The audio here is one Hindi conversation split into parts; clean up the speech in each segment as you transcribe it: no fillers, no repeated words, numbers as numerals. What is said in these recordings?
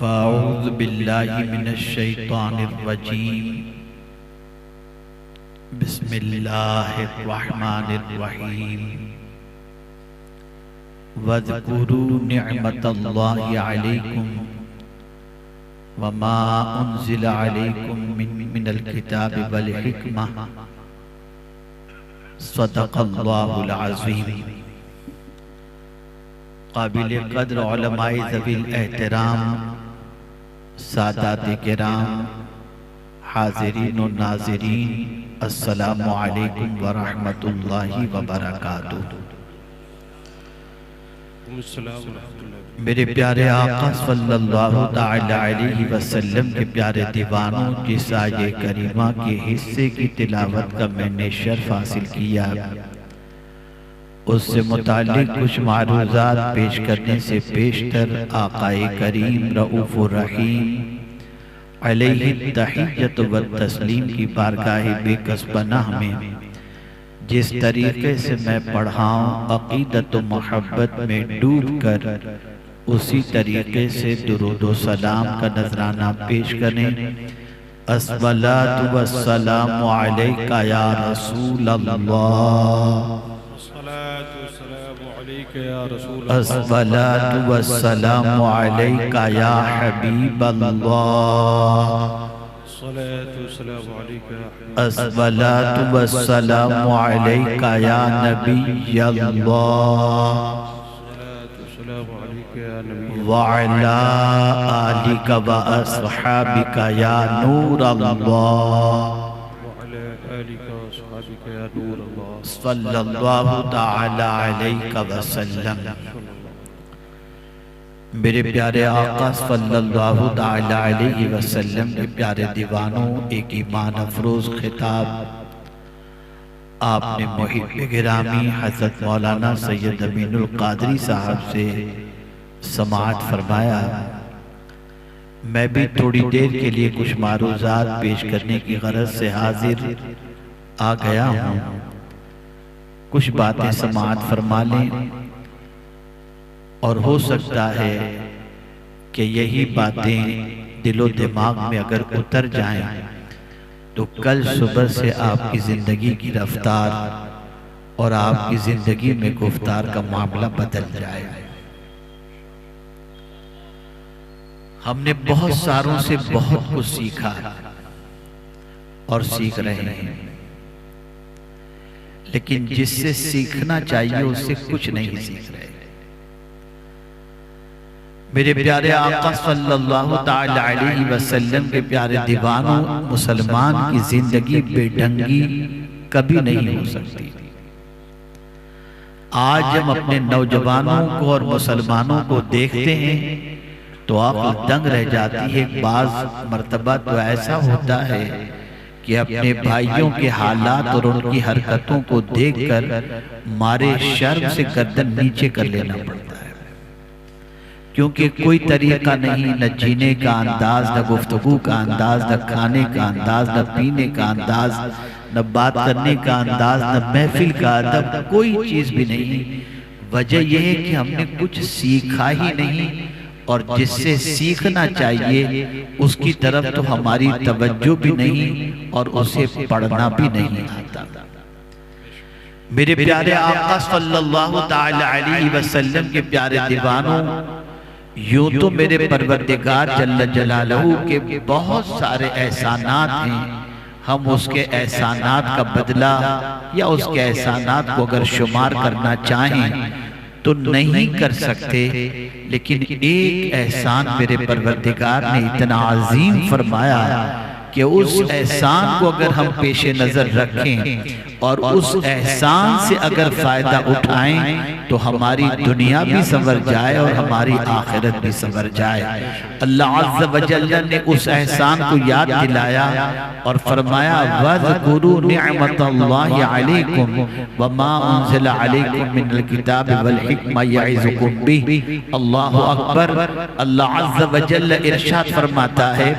फ़ाऊज़ु बिल्लाहि मिनश्शैतानिर्रजीम। बिस्मिल्लाहिर्रहमानिर्रहीम। वज़्कुरू निअमतल्लाहि अलैकुम वमा उन्ज़िला अलैकुम मिनल किताबि वल हिकमह। सदक़ल्लाहुल अज़ीम। काबिल क़द्र उलमाए ज़वील एहतराम, सादात किराम, हाज़िरीन व नाज़िरीन, अस्सलामु अलैकुम व रहमतुल्लाहि व बरकातुहू। मेरे प्यारे आका सल्लल्लाहु तआला अलैहि वसल्लम के प्यारे दीवानों, जिस आये करीमा के हिस्से की तिलावत का मैंने शर्फ हासिल किया, उससे मुताल्लिक कुछ मारूज़ात पेश करने से पेशतर आकाए करीम रऊफ़ुर रहीम अलैहि तहिय्यत व तस्लीम की बारगाह बेकस पनाह में जिस तरीके से मैं पढ़ाऊँ, अक़ीदत व मोहब्बत में डूब कर उसी तरीके से दुरूद व सलाम का नजराना पेश करें। अस्सलातु वस्सलामु अलैका या रसूल अल्लाह, अस्सलातु वस्सलामु अलैका या हबीब अल्लाह, अस्सलातु वस्सलामु अलैका या नबी अल्लाह व अला आलिका व अस्हाबिका या नूर अल्लाह सल्लल्लाहु तआला अलैहि वसल्लम। मेरे प्यारे आका सल्लल्लाहु तआला अलैहि वसल्लम के प्यारे दीवानों, एक ईमान अफरोज खिताब आपने मुहिब गिरामी हज़रत मौलाना सैयद अमीनुल क़ादरी साहब से समाअत फरमाया। मैं भी थोड़ी देर के लिए कुछ मारूज़ात पेश करने की गरज से हाजिर आ गया हूँ। कुछ बातें समाअत फरमा लें और हो सकता है कि यही बातें दिलो दिमाग में अगर उतर जाएं तो कल सुबह से आपकी ज़िंदगी की रफ्तार और आपकी ज़िंदगी में गुफ्तार का मामला बदल जाए। हमने बहुत सारों से बहुत कुछ सीखा और सीख रहे हैं, लेकिन जिससे सीखना चाहिए उससे कुछ नहीं सीख रहे। मेरे प्यारे आका सल्लल्लाहु तआला अलैहि वसल्लम के प्यारे दीवानों, मुसलमान की जिंदगी बेढंगी कभी नहीं हो सकती। आज हम अपने नौजवानों को और मुसलमानों को देखते हैं तो आंख दंग रह जाती है। बाज मर्तबा तो ऐसा होता है कि अपने भाइयों के हालात और उनकी हरकतों को देखकर मारे शर्म से गर्दन नीचे कर लेना पड़ता है, क्योंकि कोई तरीका नहीं, न जीने का अंदाज, न गुफ्तगू का अंदाज, न खाने का अंदाज, न पीने का अंदाज, न बात करने का अंदाज, न महफिल का अदब, कोई चीज भी नहीं। वजह यह है कि हमने कुछ सीखा ही नहीं और जिससे सीखना चाहिए उसकी तरफ तो हमारी तवज्जो भी नहीं और उसे पढ़ना भी नहीं आता। मेरे प्यारे आका सल्लल्लाहु तआला अलैहि वसल्लम के प्यारे दीवानों, यूं तो मेरे परवरदिगार जल्ल जलालहू के बहुत सारे एहसानात हैं। हम उसके एहसानात का बदला या उसके एहसानात को अगर शुमार करना चाहें तो नहीं कर सकते, लेकिन एक एहसान मेरे परवरदिगार ने इतना अजीम फरमाया कि उस एहसान को अगर हम पेशे नजर रखें और उस एहसान से अगर फायदा उठाएं तो हमारी दुनिया भी संवर जाए और हमारी आखिरत भी संवर जाए। अल्लाह अज़्ज़ व जल्ल ने उस एहसान को याद दिलाया और फरमाया, वज़्कुरू निअमतल्लाहि अलैकुम वमा उन्ज़िला अलैकुम मिनल किताबि वल हिकमह यइज़ुकुम बिही। अल्लाहु अकबर। अल्लाह अज़्ज़ व जल्ल इरशाद फरमाता है,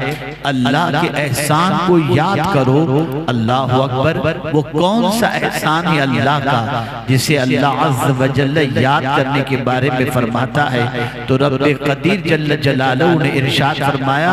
अल्लाह के एहसान को याद करो। अल्लाह अकबर। वो कौन सा एहसान है अल्लाह का जिसे अल्लाह अज़्ज़ व जल्ल याद करने के बारे में फरमाता है। तो रब्बे कदीर जल्ल जलालहू ने इरशाद फरमाया,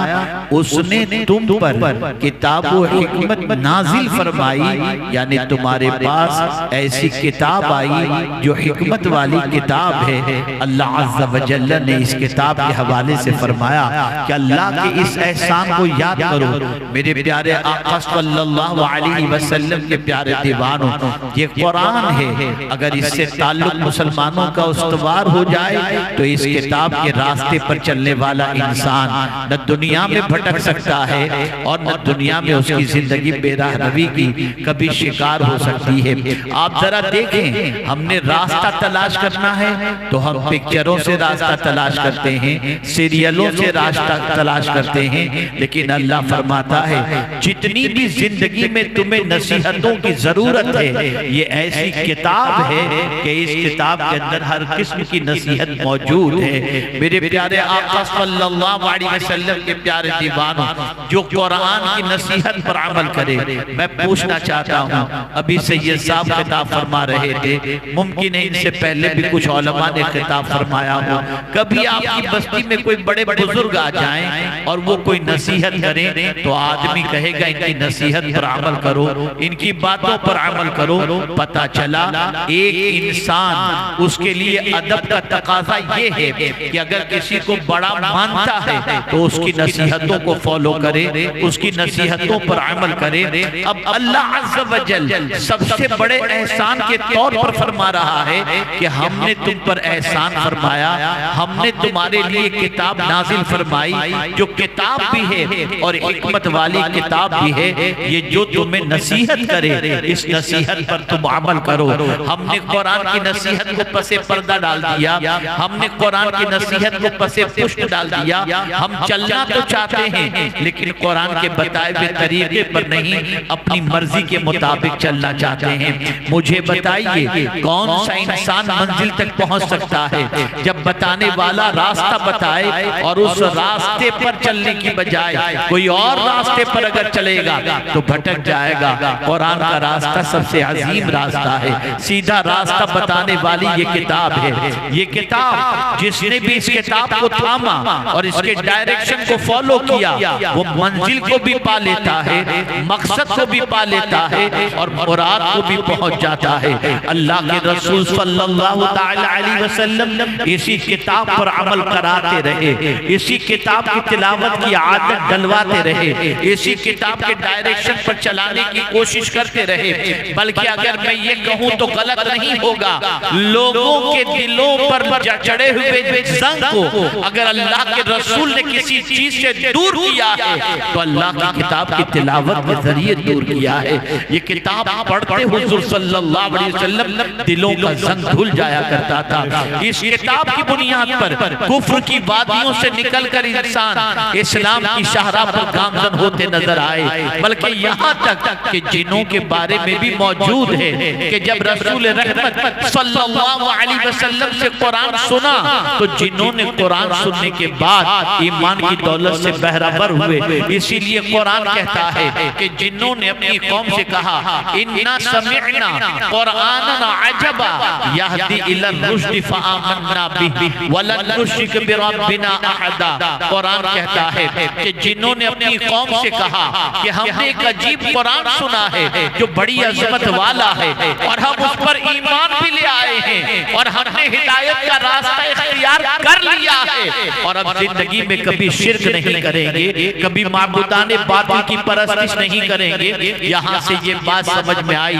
उसने तुम पर किताब व हिकमत नाजिल फरमाई, यानी तुम्हारे पास ऐसी किताब आई जो हिकमत वाली किताब है। अल्लाह अज़्ज़ व जल्ल ने इस किताब के हवाले से फरमाया कि अल्लाह के इस एहसान को याद करो। मेरे प्यारे आका सल्लल्लाहु अलैहि वसल्लम के प्यारे दीवानों, ये कुरान है, अगर इससे ताल्लुक मुसलमानों का उस्तवार हो जाए तो इस किताब के रास्ते पर चलने वाला इंसान न दुनिया में भटक सकता है और न दुनिया में उसकी जिंदगी बेराह रवी की कभी शिकार हो सकती है। आप जरा देखें, हमने रास्ता तलाश करना है तो हम पिक्चरों से रास्ता तलाश करते हैं, सीरियलों से रास्ता तलाश करते हैं, लेकिन अल्लाह फरमाता है जितनी भी जिंदगी में तुम्हें नसीहतों की जरूरत है, ये ऐसी किताब है कि इस किताब के अंदर हर किस्म की नसीहत मौजूद है। मेरे प्यारे आका सल्लल्लाहु अलैहि वसल्लम के प्यारे दीवानों, जो कुरान की नसीहत पर अमल करे, मैं पूछना चाहता हूँ, अभी सैयद साहब खिताब फरमा रहे थे, मुमकिन है इनसे पहले भी कुछ उलमा ने खिताब फरमाया हो, कभी आपकी बस्ती में कोई बड़े बुजुर्ग आ जाएं और वो कोई नसीहत करें तो आदमी कहेगा इनकी नसीहत पर अमल करो, इनकी बातों पर अमल करो। पता चला एक इंसान, उसके लिए अदब का तकाजा ये है कि अगर किसी को बड़ा मानता है तो उसकी नसीहतों को फॉलो करे, उसकी नसीहतों पर अमल करे। अब अल्लाह अज़्ज़ व जल सबसे बड़े एहसान के तौर पर फरमा रहा है कि हमने तुम पर एहसान फरमाया, हमने तुम्हारे लिए किताब नाजिल फरमाई, जो किताब भी है और हिकमत वाली किताब भी है, ये जो तुम्हें नसीहत करे, इस नसीहत पर तुम अमल करो। हमने कुरान की नसीहत को पसे पर्दा डाल दिया, हमने कुरान की नसीहत को पसे पुष्ट डाल दिया। हम चलना तो चाहते हैं लेकिन कुरान के बताए हुए तरीके पर नहीं, अपनी मर्जी के मुताबिक चलना चाहते हैं। मुझे बताइए कौन सा इंसान मंजिल तक पहुंच सकता है जब बताने वाला रास्ता बताए और उस रास्ते पर चलने की बजाय कोई और रास्ते पर अगर चलेगा तो भटक जाएगा। कुरान का रास्ता सबसे अजीम रास्ता है, सीधा रास्ता बताने वाली ये किताब है। ये किताब जिसने भी इस किताब को थामा और इसके डायरेक्शन को फॉलो किया, वो मंजिल को भी पा लेता है, मकसद को भी पा लेता है और मुराद को भी पहुंच जाता है। अल्लाह के रसूल सल्लल्लाहु अलैहि वसल्लम इसी किताब पर अमल कराते रहे, इसी किताब की तिलावत की आदत डलवाते रहे, इसी किताब के डायरेक्शन पर चलाने की कोशिश करते रहे। बल्कि अगर मैं ये कहूँ तो गलत नहीं होगा, लोगों के दिलों पर चढ़े हुए जंग को अगर अल्लाह के रसूल ने किसी चीज से दूर किया है तो अल्लाह की किताब की तिलावत के जरिए दूर किया है। ये किताब पढ़ते हुजूर सल्लल्लाहु अलैहि वसल्लम दिलों का जंग धुल जाया करता था। इस किताब की बुनियाद पर कुफ्र की वादियों से निकलकर इंसान इस्लाम की शाहराह पर गामजन होते नजर आए। बल्कि यहाँ तक कि जिन्हों के बारे में भी मौजूद है कि जब रसूल रहमत सल्लल्लाहु अलैहि वसल्लम से कुरान सुना तो जिन्हों ने कुरान सुनने के बाद ईमान की दौलत से बहरावर हुए। इसीलिए कुरान कहता है कि जिन्हों ने अपनी कौम से कहा इन्ना समिअना कुरानन अजबा यहदी इला रुश्द फआमन्ना बिही वलन नुश्रिक बिरब्बिना अहदा। कुरान कहता है कि जिन्हों ने अपनी कौम से कहा कि हमने एक अजीब कुरान सुना है जो बड़ी अजमत वाला है और हम उस पर ईमान भी ले आए हैं और हमने हिदायत का रास्ता इख्तियार कर लिया है और अब जिंदगी में कभी शिर्क नहीं करेंगे, कभी माबूदाने बातिल की परस्तिश नहीं करेंगे। यहाँ से ये बात समझ में आई,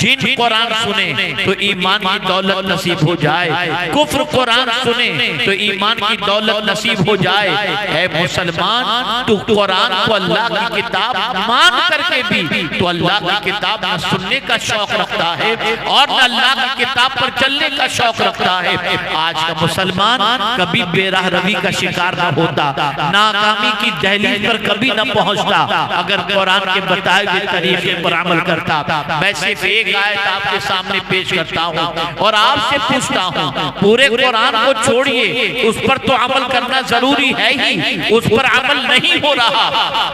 जिन कुरान सुने तो ईमान की दौलत नसीब हो जाए, कुफ्र कुरान सुने तो ईमान की दौलत नसीब हो जाए। ऐ मुसलमान, तू कुरान को अल्लाह की किताब मान करके भी तो अल्लाह की किताब न सुनने का शौक रखता है और न अल्लाह की किताब पर चलने का शौक रखता है। आज का मुसलमान कभी बेराह रवी का शिकार न होता, नाकामी की दहलीज पर कभी न पहुंचता अगर कुरान के बताए हुए तरीके पर अमल करता। मैं सिर्फ एक आयत आपके सामने पेश करता हूँ और आपसे पूछता हूँ, पूरे कुरान को छोड़िए, उस पर तो अमल करना जरूरी है ही, उस पर अमल नहीं हो रहा।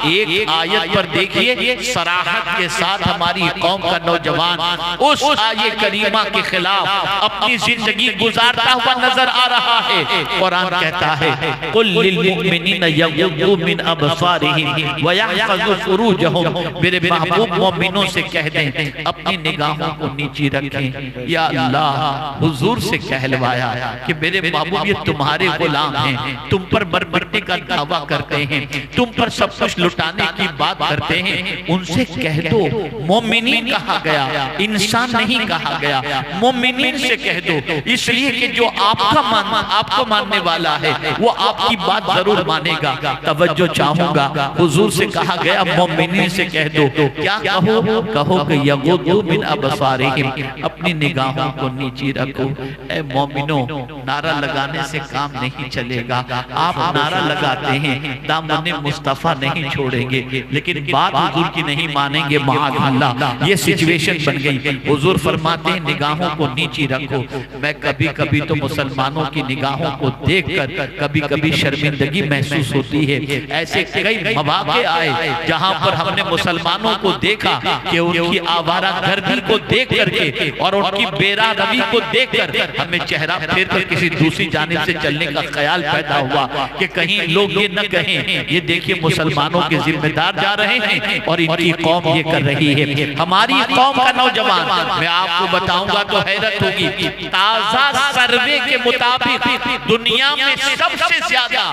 एक आयत पर देखिए, सराहत के साथ हमारी कौम का नौजवान उस आये करीमा के खिलाफ अपनी जिंदगी गुजारता हुआ नजर आ रहा है। कुरान कहता है कुल लिल मुमिनीना यगुद्दू मिन अबसारिहिम व यहफज़ू फुरूजहुम, मेरे महबूब मोमिनों से कह दें अपनी निगाहों को नीची रखें। या अल्लाह, हुजूर से कहलवाया कि मेरे महबूब ये तुम्हारे गुलाम हैं, तुम पर मरमरने का दावा करते हैं, तुम पर सब कुछ लुटाने की बात करते हैं, उनसे कह दो मोमिनीन कहा गया, इंसान नहीं कहा गया, मोमिनीन से कह दो, इसलिए कि जो आपको मानने वाला है वो आपकी बात जरूर मानेगा। तवज्जो चाहूंगा, हुजूर से कहा गया मोमिनीन से कह दो, क्या कहो? कहो कि यगुद्दू मिन अबसारिहिम, अपनी निगाहों को नीची रखो। ए मोमिनो, नारा लगाने से काम नहीं चलेगा। आप नारा लगाते हैं, दामन मुस्तफा नहीं छोड़ेंगे, लेकिन बात हुजूर की नहीं मानेंगे। माअल्लाह, ये सिचुएशन बन गई। हुजूर फरमाते हैं निगाहों को नीची रखो। मैं कभी कभी तो मुसलमानों की निगाहों को देखकर कभी कभी शर्मिंदगी महसूस होती है। ऐसे कई मौके आए जहां पर हमने मुसलमानों को देखा कि उनकी आवारा गर्दी को देख करके और उनकी बेरादबी को देखकर हमें चेहरा फेर कर किसी दूसरी जानिब से चलने का ख्याल पैदा हुआ कि कहीं लोग ये न कहें ये देखिए मुसलमानों के जिम्मेदार जा रहे हैं और इनकी कौम ये कर रही है। हमारी कौम का नौजवान, मैं आपको बताऊंगा तो हैरत होगी, ताजा सर्वे के मुताबिक दुनिया में सबसे ज्यादा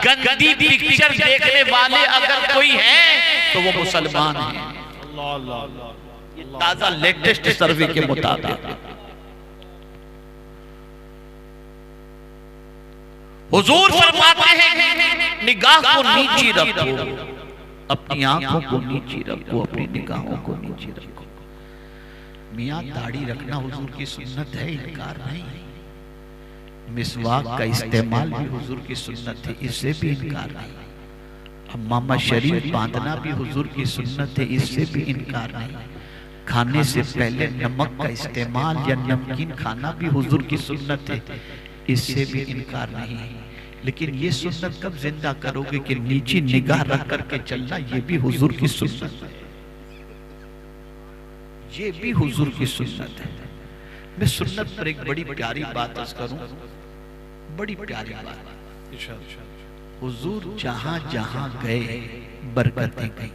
गंदी पिक्चर देखने वाले अगर कोई है तो वो मुसलमान है। ताजा लेटेस्ट सर्वे के मुताबिक हुजूर फरमाते हैं निगाह को नीची रखो, अपनी आंखों को नीची रखो, अपनी निगाहों को नीची रखो। मियां दाढ़ी रखना हुजूर की सुन्नत है, इनकार नहीं। मिसवाक का इस्तेमाल भी हुजूर की सुन्नत है, इससे भी इनकार नहीं। अम्मामा शरीफ बांधना भी हुजूर की सुन्नत है, इससे भी इनकार नहीं। खाने से पहले नमक का इस्तेमाल या नमकीन खाना भी हुजूर की सुन्नत है, इससे भी इनकार नहीं है। लेकिन ये सुन्नत कब जिंदा करोगे कि नीची निगाह रख करके चलना, ये भी हुजूर की सुन्नत है, ये भी हुजूर की सुन्नत है। मैं सुन्नत पर एक बड़ी प्यारी बात अर्ज करूं, बड़ी प्यारी बात। हुजूर जहां जहां गए बरकतें गई।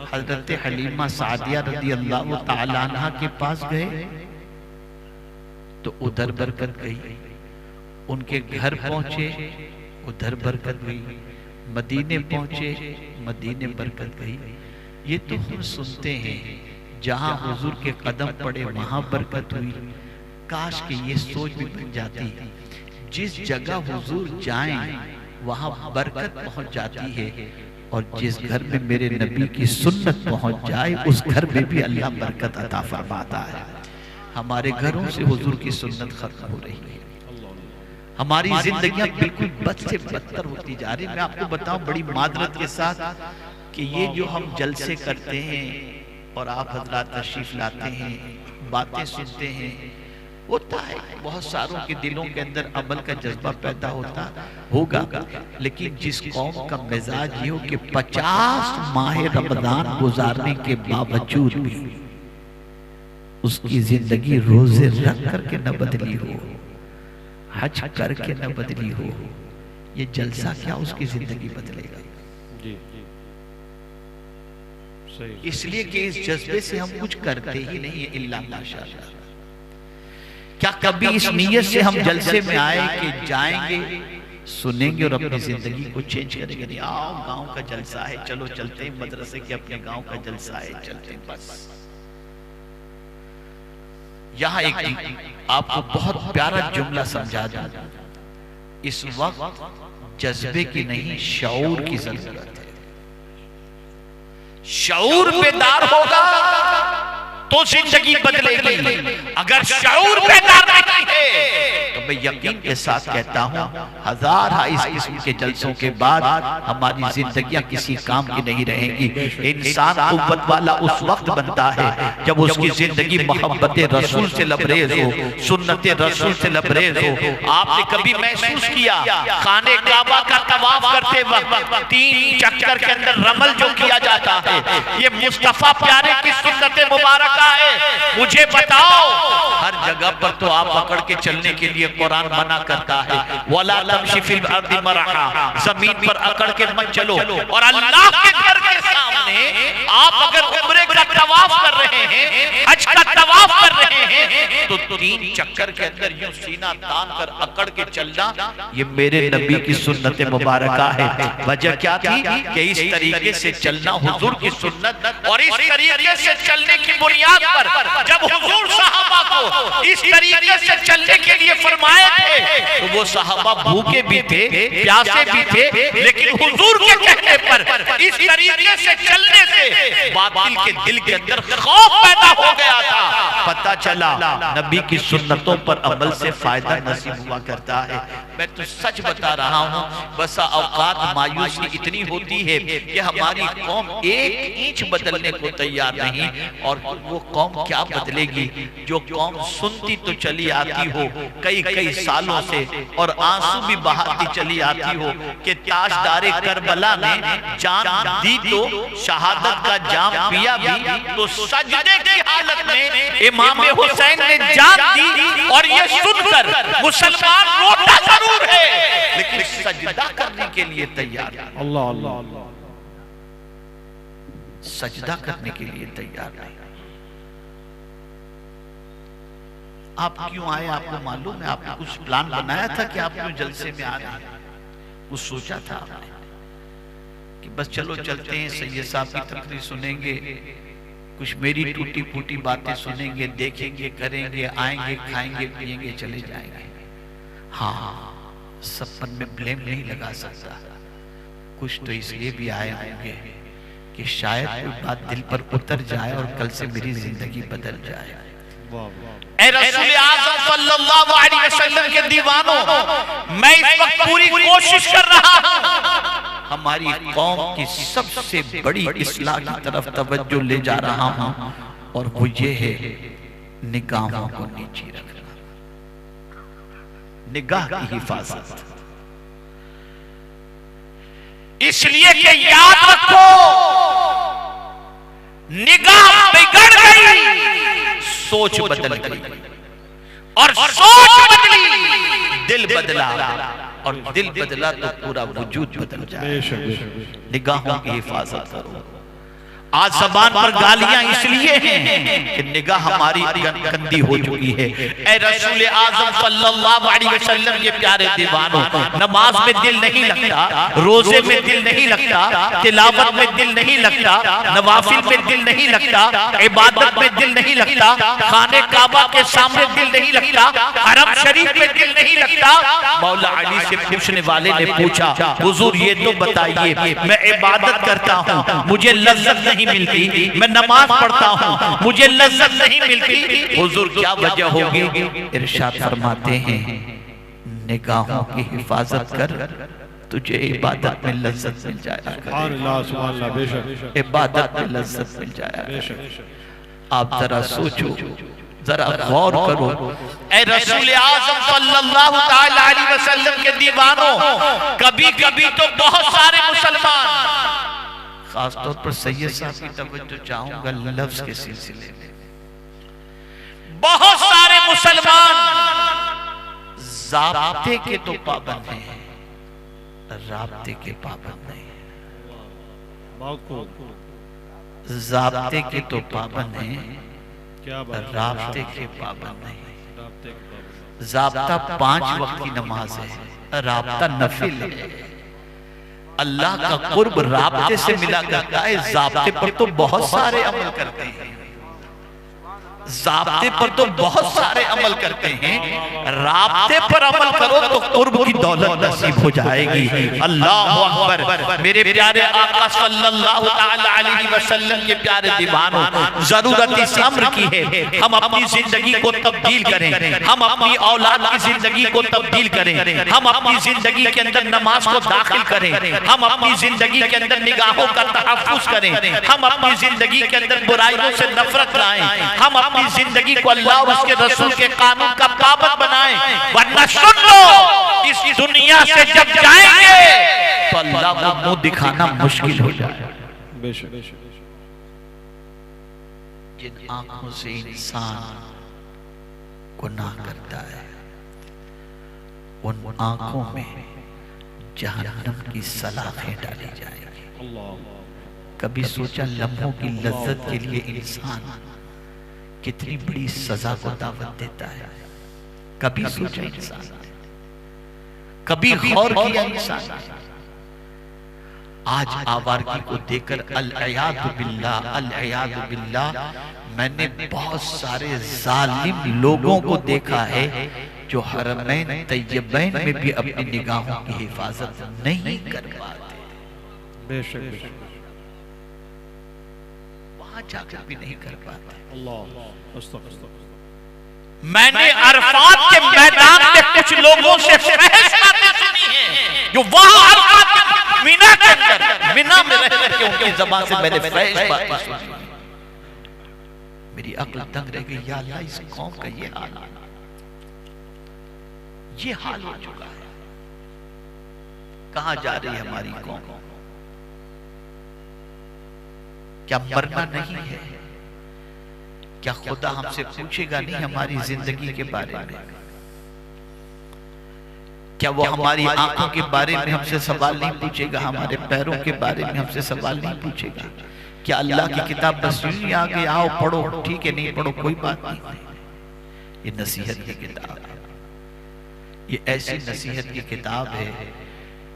हजरत हलीमा सादिया रज़ी अल्लाह तआला अन्हा के पास गए तो उधर बरकत गई, उनके घर पहुंचे उधर बरकत गई, मदीने पहुंचे मदीने बरकत गई। ये तो हम सुनते हैं, जहां हुजूर के कदम पड़े वहां बरकत हुई। काश कि ये सोच भी बन जाती, जिस जगह हुजूर जाएं वहां बरकत पहुंच जाती है, और जिस घर में मेरे नबी की सुन्नत पहुंच जाए उस घर में भी अल्लाह बरकत अता फरमाता है। हमारे घरों से हुजूर की सुन्नत खत्म हो रही है, हमारी जिंदगियां बिल्कुल बद से बदतर होती जा रही। मैं आपको बताऊं बड़ी मादरत के साथ कि ये जो हम जलसे करते हैं और आप हजरात तशरीफ लाते हैं, बातें सुनते हैं, होता है बहुत सारों के दिलों के अंदर अमल का जज्बा पैदा होता होगा, लेकिन जिस कौम का मिजाज ये हो कि 50 माह रमजान गुजारने के बावजूद भी उसकी जिंदगी रोजे रख करके न बदली हो, हज करके न बदली हो, ये जलसा क्या उसकी जिंदगी बदलेगा? इसलिए कि इस जज्बे से हम कुछ करते ही नहीं है इल्ला माशाअल्लाह। क्या कभी इस नीयत से हम जलसे में आए कि जाएंगे सुनेंगे और अपनी जिंदगी को चेंज करेंगे? नहीं, आओ गांव का जलसा है चलो चलते हैं, मदरसे के अपने गांव का जलसा है चलते हैं, बस। यहाँ एक आपको बहुत प्यारा जुमला समझा दूं, इस वक्त जज्बे की नहीं शऊर की जरूरत है। शऊर बेदार होगा तो जिंदगी बदलेगी, अगर शऊर बेदार नहीं है तो मैं यकीन के साथ कहता हूँ हजार इस किस्म के जलसों के बाद हमारी जिंदगियां किसी काम की नहीं रहेंगी। इंसान कुव्वत वाला उस वक्त बनता है जब उसकी जिंदगी मोहब्बत रसूल से लबरेज हो, सुन्नत रसूल से लबरेज हो। आपने कभी महसूस किया खाने काबा का तवाफ करते वक्त 3 चक्कर के अंदर रमल जो किया जाता है, ये मुस्तफा प्यारे की सुन्नत मुबारक है। मुझे बताओ, हर जगह पर तो आप पकड़ के चलने के लिए कुरान मना करता है, वला तमशी फिल अर्दि मरहा, जमीन पर अकड़ के मत चलो। और अल्लाह के घर के सामने आप अगर उम्रे का तवाफ कर रहे हैं, हज का तवाफ कर रहे हैं, तो 3 चक्कर के अंदर यूं सीना तान कर अकड़ के चलना, ये मेरे नबी की सुन्नत मुबारक है। वजह क्या थी कि इस तरीके से चलना हुजूर की सुन्नत, और इस तरीके से चलने की बुनियाद पर जब हुजूर सहाबा को इस तरीके से चलने के लिए फरमाए थे, तो वो सहाबा भूखे भी थे, प्यासे भी थे, लेकिन हुजूर के कहने पर इस तरीके से चलने से बातिल के दिल के अंदर खौफ पैदा हो गया था। पता चला नबी की सुन्नतों पर अमल से फायदा नसीब हुआ करता है। मैं तो सच बता रहा हूँ, बसा औकात मायूसी इतनी होती है कि हमारी कौम 1 इंच बदलने को तैयार नहीं। और वो कौम क्या बदलेगी जो कौम सुनती तो चली आती हो कई सालों से, और आंसू भी बहाती चली आती हो कि ताजदारे करबला ने जान दी तो शहादत का जाम पिया भी, तो सजदे की हालत में इमाम हुसैन ने जान दी। और ये सुनकर मुसलमान रोता जरूर है, लेकिन सजदा करने के लिए तैयार नहीं। अल्लाह अल्लाह, सजदा करने के लिए तैयार नहीं। आप क्यों आए आपको मालूम है? आपने कुछ प्लान बनाया था कि आप क्यों जलसे में आ रहे हैं? कुछ सोचा था आपने कि बस चलो चलते हैं, सैयद साहब की तकरीर सुनेंगे, कुछ मेरी टूटी फूटी बातें सुनेंगे, देखेंगे, करेंगे, आएंगे, खाएंगे, पिएंगे, चले जाएंगे? हाँ, सब पर में ब्लेम नहीं लगा सकता। कुछ तो इसलिए भी आए होंगे कि शायद कोई बात दिल पर उतर जाए और कल से मेरी जिंदगी बदल जाए। ऐ रसूल आज़म सल्लल्लाहु अलैहि वसल्लम के दीवानों, मैं इस वक्त पूरी कोशिश कर रहा हूं हमारी कौम की सबसे बड़ी इस्लाह की तरफ तवज्जो ले जा रहा हूं, और वो ये है निगाहों को नीचे रखना, निगाह की हिफाजत। इसलिए कि याद रखो, निगाह बिगड़ गई, सोच बदल गई, और सोच बदली, दिल बदला, और दिल बदला तो पूरा वजूद बदल जाए। निगाहों की हिफाजत करो। आज ज़बान पर गालियां इसलिए हैं कि निगाह हमारी गंदी हो चुकी है। ऐ रसूल आज़म सल्लल्लाहु अलैहि वसल्लम के प्यारे दीवानों, नमाज में दिल नहीं लगता, रोजे में दिल नहीं लगता, तिलावत में दिल नहीं लगता, नवाफिल में दिल नहीं लगता, इबादत में दिल नहीं लगता, खाने काबा के सामने दिल नहीं लगता, हरम शरीफ में दिल नहीं लगता। मौला अली से पूछने वाले ने पूछा, हुजूर ये तो बताइए, मैं इबादत करता हूँ, मुझे लज्जत नहीं मिलती, मैं नमाज पढ़ता हूँ, मुझे लज्जत नहीं मिलती, हुजूर क्या वजह होगी? इरशाद फरमाते हैं, निगाहों की हिफाजत कर, तुझे इबादत में लज्जत मिल जाएगा, इबादत में लज्जत मिल जाएगा। आप जरा सोचो, जरा गौर करो। ऐ रसूल आज़म सल्लल्लाहु ताला अलैहि वसल्लम के दीवानों, कभी कभी तो बहुत सारे मुसलमान, खासतौर पर सैयद साहब की तवज्जो चाहूंगा लफ्ज के सिलसिले में, बहुत सारे मुसलमान ज़ाब्ते के तो पाबंद हैं, राब्ते के पाबंद नहीं। ज़ाब्ते के तो पाबंद हैं, राब्ते के पाबंद नहीं। ज़ाब्ता 5 वक्त की नमाज है, राब्ता नफिल है। अल्लाह का कुर्ब राब्ते से मिला करता है, ज़ाब्ते पर तो बहुत सारे अमल करते हैं। ज़ाब्ते पर तो बहुत सारे अमल करते हैं, राब्ते पर अमल करो तो कुर्ब की दौलत नसीब हो जाएगी। अल्लाहु अकबर। मेरे प्यारे आका सल्लल्लाहु तआला अलैहि वसल्लम के प्यारे दीवानों, जरूरत इस अम्र की है हम अपनी जिंदगी को तब्दील करें, हम अपनी औलाद की जिंदगी को तब्दील करें, हम अपनी जिंदगी के अंदर नमाज को दाखिल करें, हम अपनी जिंदगी के अंदर निगाहों का तहफ्फुज़ करें, हम अपनी जिंदगी के अंदर बुराइयों से नफरत लाएं, हम अपनी जिंदगी को अल्लाह और उसके रसूल के कानून का पाबंद बनाएं। वरना सुन लो, इस दुनिया से जब जाएंगे तो अल्लाह को मुंह दिखाना मुश्किल हो जाए। जिन आंखों से इंसान गुनाह करता है उन आंखों में जहन्नम की सलाखें डाली जाएंगी। कभी सोचा लम्हों की लज्जत के लिए इंसान कितनी बड़ी सजा को दावत देता है? कभी सोचा इंसान? कभी गौर किया इंसान? आज आवारगी को देखकर अल-अयादु बिल्लाह, अल-अयादु बिल्लाह, मैंने बहुत सारे जालिम लोगों को देखा है जो हरमैन तैयबैन में भी अपनी निगाहों की हिफाजत नहीं कर पाते। बेशक वहां जाकर भी नहीं कर पाते। मैंने अरफात के मैदान में कुछ लोगों से बहस बातें सुनी हैं जो वहां अरफात के मीना के अंदर मीना में रह के उनकी ज़बान से मैंने बहस बातें सुनी। मेरी अक्ल दंग रह गई, या अल्लाह इस कौम का ये हाल हो चुका है। कहां जा रही है हमारी कौम? क्या मरना नहीं है? क्या खुदा हमसे पूछेगा नहीं हमारी जिंदगी के बारे में? क्या वो हमारी आंखों के बारे में हमसे सवाल नहीं पूछेगा? हमारे पैरों के बारे में हमसे सवाल नहीं पूछेगा? क्या अल्लाह की किताब बस यूं आ गई, आओ पढ़ो, ठीक है, नहीं पढ़ो कोई बात नहीं। ये नसीहत की किताब है, ये ऐसी नसीहत की किताब है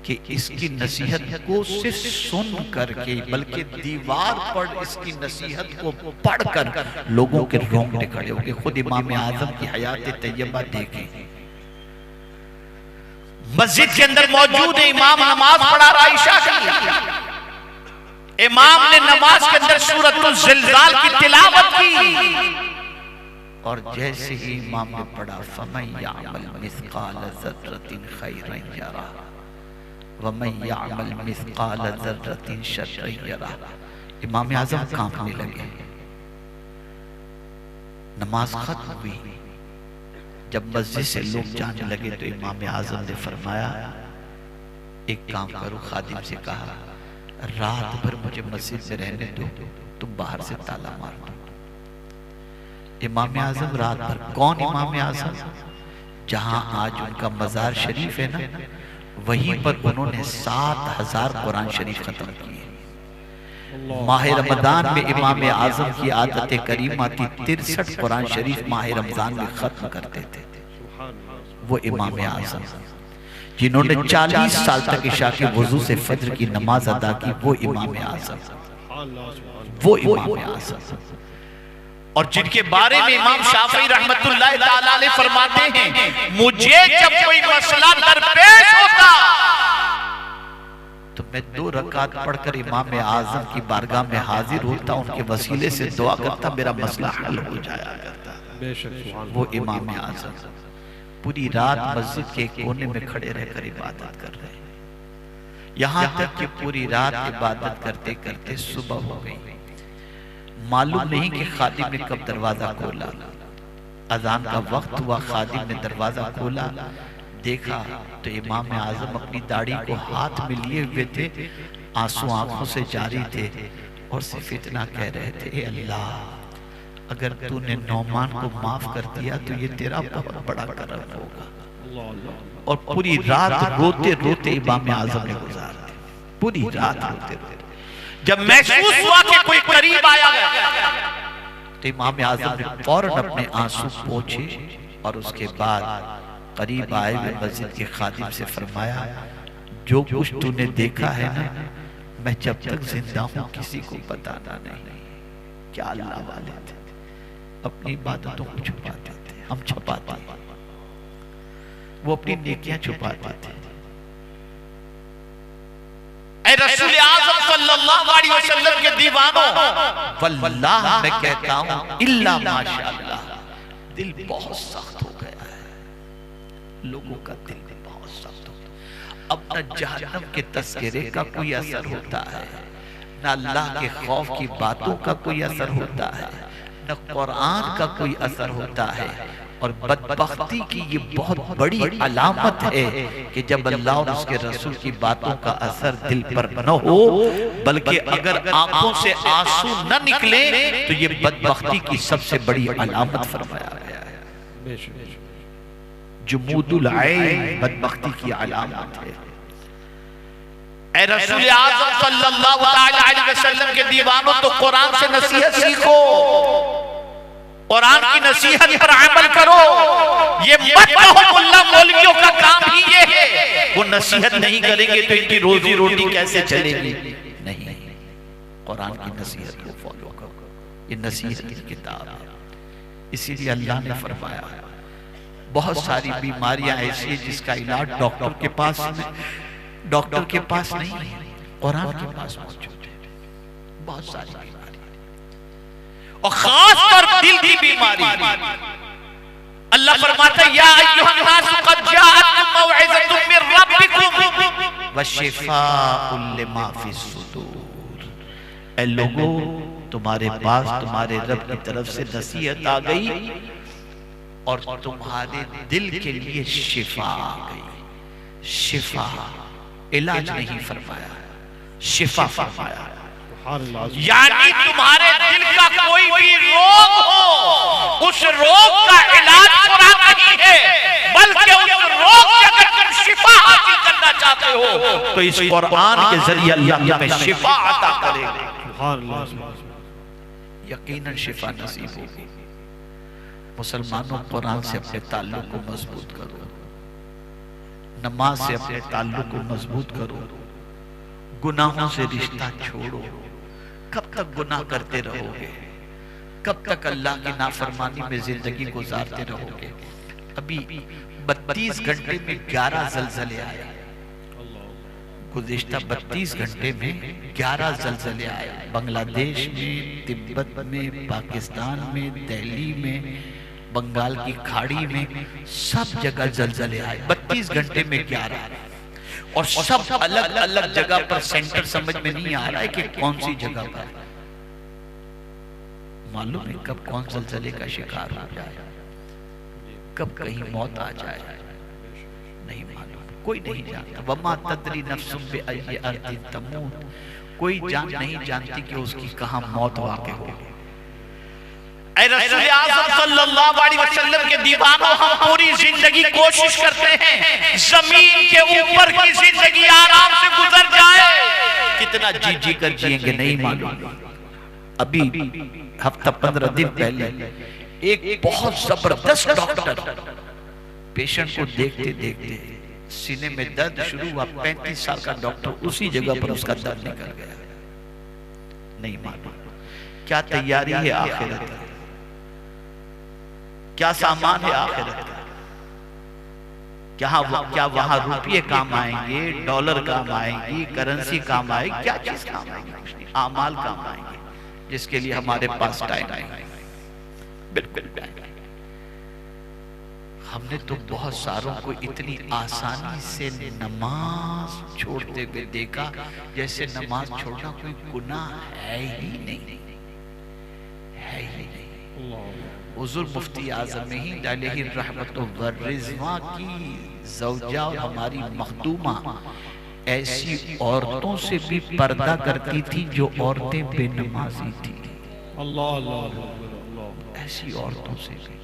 कि इसकी नसीहत को सिर्फ सुन करके, बल्कि दीवार पर इसकी नसीहत को पढ़कर लोगों के रोंगटे खड़े हो गए। खुद इमाम आजम की हयात तैयबा देखें, मस्जिद के अंदर मौजूद है, इमाम नमाज पढ़ा रहा ईशा की, इमाम ने नमाज के अंदर सूरतुल ज़िलज़ाल की तिलावत की, और जैसे ही इमाम ने पढ़ा फमन यअमल मिस्काल ज़र्रतिन खैरन यरा वमन यअमल मिस्काल ज़र्रतिन शर्रन यरा, इमाम आज़म कांपने लगे। नमाज खत्म हुई, जब मस्जिद से लोग जाने लगे तो इमाम आज़म ने फरमाया, एक काम करो, खादिम से कहा रात भर मुझे मस्जिद में रहने दो, तुम बाहर से ताला मार दो। इमाम आज़म रात भर, कौन इमाम आज़म? जहां आज उनका मज़ार शरीफ है ना, वहीं पर उन्होंने 7000 कुरान शरीफ खत्म किए। माह रमजान में इमाम आज़म की आदत करीमा थी 63 कुरान शरीफ माह रमजान में खत्म करते थे। वो इमाम आज़म जिन्होंने 40 साल तक इशा के वुजू से फज्र की नमाज अदा की, वो इमाम आज़म, वो इमाम आज़म, और जिनके बारे में इमाम शाफी रहमतुल्लाह ताला अलैह फरमाते हैं, मुझे जब कोई मसला दरपेश होता तो मैं 2 रकात पढ़कर इमाम आज़म की बारगाह में हाजिर होता, उनके वसीले से दुआ करता, मेरा मसला हल हो जाया करता। वो इमाम आज़म पूरी रात मस्जिद के कोने में खड़े रहकर इबादत कर रहे हैं, यहाँ तक कि पूरी रात इबादत करते करते सुबह हो गई। मालूम नहीं कि खादिम ने कब दरवाजा खोला, अजान का वक्त हुआ, खादिम ने दरवाजा खोला, देखा तो इमाम आज़म अपनी दाढ़ी को हाथ में लिए हुए थे, आंसू आंखों से जारी थे, और सिर्फ इतना कह रहे थे, अल्लाह अगर तूने नौमान को माफ कर दिया तो ये तेरा बहुत बड़ा करम होगा। और पूरी रात रोते रोते इमाम आज़म ने गुजार दी, पूरी रात रोते रोते। जब महसूस हुआ कि कोई करीब आया तो इमाम आज़म ने फौरन अपने आंसू पोंछे, और उसके बाद करीब आए हुए मस्जिद के खादिम से फरमाया, जो कुछ तूने देखा है ना, मैं जब तक जिंदा हूं किसी को बताना नहीं। क्या अल्लाह वाले थे, अपनी इबादतों को छुपाते थे, हम छुपाते, वो अपनी नेकियां छुपाते थे। ऐ रसूल आज़म सल्लल्लाहु अलैहि वसल्लम के दीवानों, वल्लाह मैं कहता हूं इल्ला माशाअल्लाह, दिल बहुत सख्त हो गया है, लोगों का दिल बहुत सख्त हो गया। अब न जहन्नम के तस्करे का कोई असर होता है, न अल्लाह के खौफ की बातों का कोई असर होता है, न कुरान का कोई असर होता है। और बदबख्ती की ये बहुत बड़ी अलामत है कि जब अल्लाह और उसके रसूल की बातों का असर दिल पर न हो, बल्कि अगर आंखों से आंसू न निकले तो ये बदबख्ती की सबसे बड़ी अलामत फरमाया गया है। जुमूदुल ऐन बदबख्ती की अलामत है। ऐ रसूल आज़म सल्लल्लाहु अलैहि वसल्लम के दीवानों, तो कुरान से नसीहत सीखो, कुरान की नसीहत पर अमल करो। ये मत कहो मुल्ला मौलवियों का काम ही ये है, वो नसीहत नहीं करेंगे तो इनकी रोजी रोटी कैसे चलेगी। नहीं, कुरान की नसीहत को फॉलो करो, ये नसीहत की किताब है। इसीलिए अल्लाह ने फरमाया बहुत सारी बीमारियां ऐसी है जिसका इलाज डॉक्टर के पास नहीं है, कुरान के पास मौजूद है। बहुत सारी बीमारी, और खासकर दिल की बीमारी। अल्लाह फरमाता है या अय्युहन नास क़द जाअतकुम मौइज़तुम मिर रब्बिकुम व शिफ़ाउन लिमा फ़िस सुदूर। ऐ लोगों, तुम्हारे पास तुम्हारे रब की तरफ से नसीहत आ गई और तुम्हारे दिल के लिए शिफा आ गई। शिफा, इलाज नहीं फरमाया, शिफा फरमाया। यानी तुम्हारे दिल का कोई भी रोग हो, उस रोग का इलाज कुरान नहीं है, बल्कि उस रोग से अगर तुम शिफा हासिल करना चाहते हो तो इस कुरान के जरिए अल्लाह तुम्हें शिफा अता करेगा। यकीनन शिफा नसीब होगी। मुसलमानों, कुरान से अपने ताल्लुक को मजबूत करो, नमाज से अपने ताल्लुक को मजबूत करो, गुनाहों से रिश्ता छोड़ो। कब तक गुनाह करते रहोगे? कब तक अल्लाह की नाफरमानी में जिंदगी गुजारते रहोगे? अभी 32 घंटे में 11 ज़लज़ले आए, गुज़िश्ता 32 घंटे में 11 ज़लज़ले आए। बांग्लादेश में, तिब्बत में, पाकिस्तान में, दिल्ली में, बंगाल की खाड़ी में, सब जगह ज़लज़ले आए 32 घंटे में 11, और सब अलग अलग जगह पर। सेंटर समझ में नहीं आ रहा है कि कौन सी जगह पर। मालूम है कब कौन ज़लज़ले का शिकार हो जाए, कब कहीं मौत आ जाए, नहीं मालूम, कोई नहीं जानता। वमा तदरी नफ्सुम बिअय्यि अर्दिन तमूत, कोई जान नहीं जानती कि उसकी कहां मौत वाक़ होगी। ऐ रसूल आज़म सल्लल्लाहु अलैहि वसल्लम के दीवानों, हम पूरी जिंदगी कोशिश करते हैं जमीन के ऊपर की जिंदगी आराम से गुजर जाए। कितना जी जी कर जिएंगे नहीं मालूम। अभी हफ्ता 15 दिन पहले एक बहुत जबरदस्त डॉक्टर पेशेंट को देखते देखते सीने में दर्द शुरू हुआ। 35 साल का डॉक्टर, उसी जगह पर उसका दर्द निकल गया। नहीं मालूम क्या तैयारी है आखिरत की, क्या सामान है आखिरत का। क्या वहां रुपये काम आएंगे, डॉलर काम आएंगी, करेंसी काम आएगी, क्या चीज काम आएगी? आमाल काम आएंगे, जिसके लिए हमारे पास टाइम है। बिल्कुल हमने तो बहुत सारों को इतनी आसानी से नमाज छोड़ते हुए देखा जैसे नमाज छोड़ना कोई गुनाह है ही नहीं, है ही नहीं। हुजूर मुफ्ती आज़म हिंद अलैहि रहमतुल्लाह व रिज़वा की ज़ौजा और हमारी मखदूमा ऐसी औरतों से भी पर्दा करती थी जो औरतें बेनमाजी थी। अल्लाह अल्लाह, ऐसी औरतों से भी।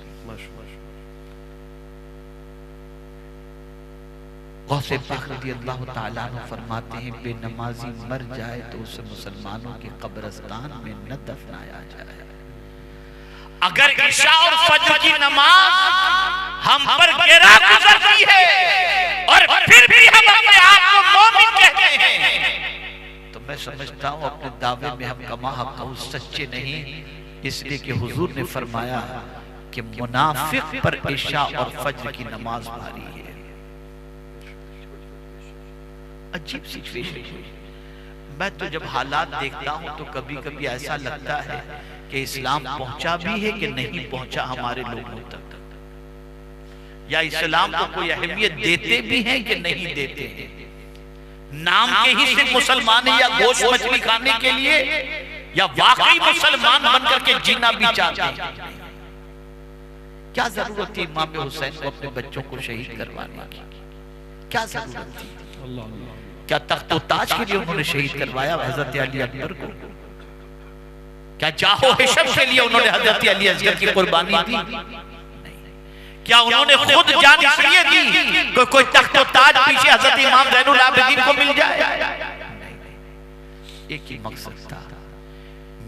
गौसे पाक रज़ियल्लाहु ताला अन्हु फरमाते हैं, बेनमाजी मर जाए तो उसे मुसलमानों के कब्रिस्तान में न दफनाया जाए। अगर इशा और फज्र की नमाज हम पर गिरा गुजरती है और फिर भी हम अपने आप को मोमिन कहते हैं, तो मैं समझता हूं अपने दावे में हम कमा हक सच्चे नहीं, इसलिए कि हुजूर ने फरमाया कि मुनाफिक पर इशा और फज्र की नमाज भारी है। अजीब सिचुएशन है। मैं तो जब हालात देखता हूं तो कभी कभी ऐसा लगता है कि इस्लाम पहुंचा भी है कि नहीं पहुंचा हमारे लोगों तक, या इस्लाम को कोई अहमियत देते भी हैं कि नहीं देते हैं। नाम के ही सिर्फ मुसलमान है, या गोश्त मछली खाने के लिए, या वाकई मुसलमान बनकर के जीना भी चाहते हैं। क्या जरूरत थी इमाम हुसैन को अपने बच्चों को शहीद करवाने की? क्या जरूरत थी? क्या तख्त और ताज के लिए उन्होंने शहीद करवाया हजरत अली अकबर को? क्या जाहो हिशम के लिए उन्होंने हजरत अली असगर की कुर्बानी दी? क्या उन्होंने खुद जान इसलिए दी कोई तख्त और ताज पीछे हजरत इमाम ज़ैनुल आबिदीन को मिल जाए? एक ही मकसद था,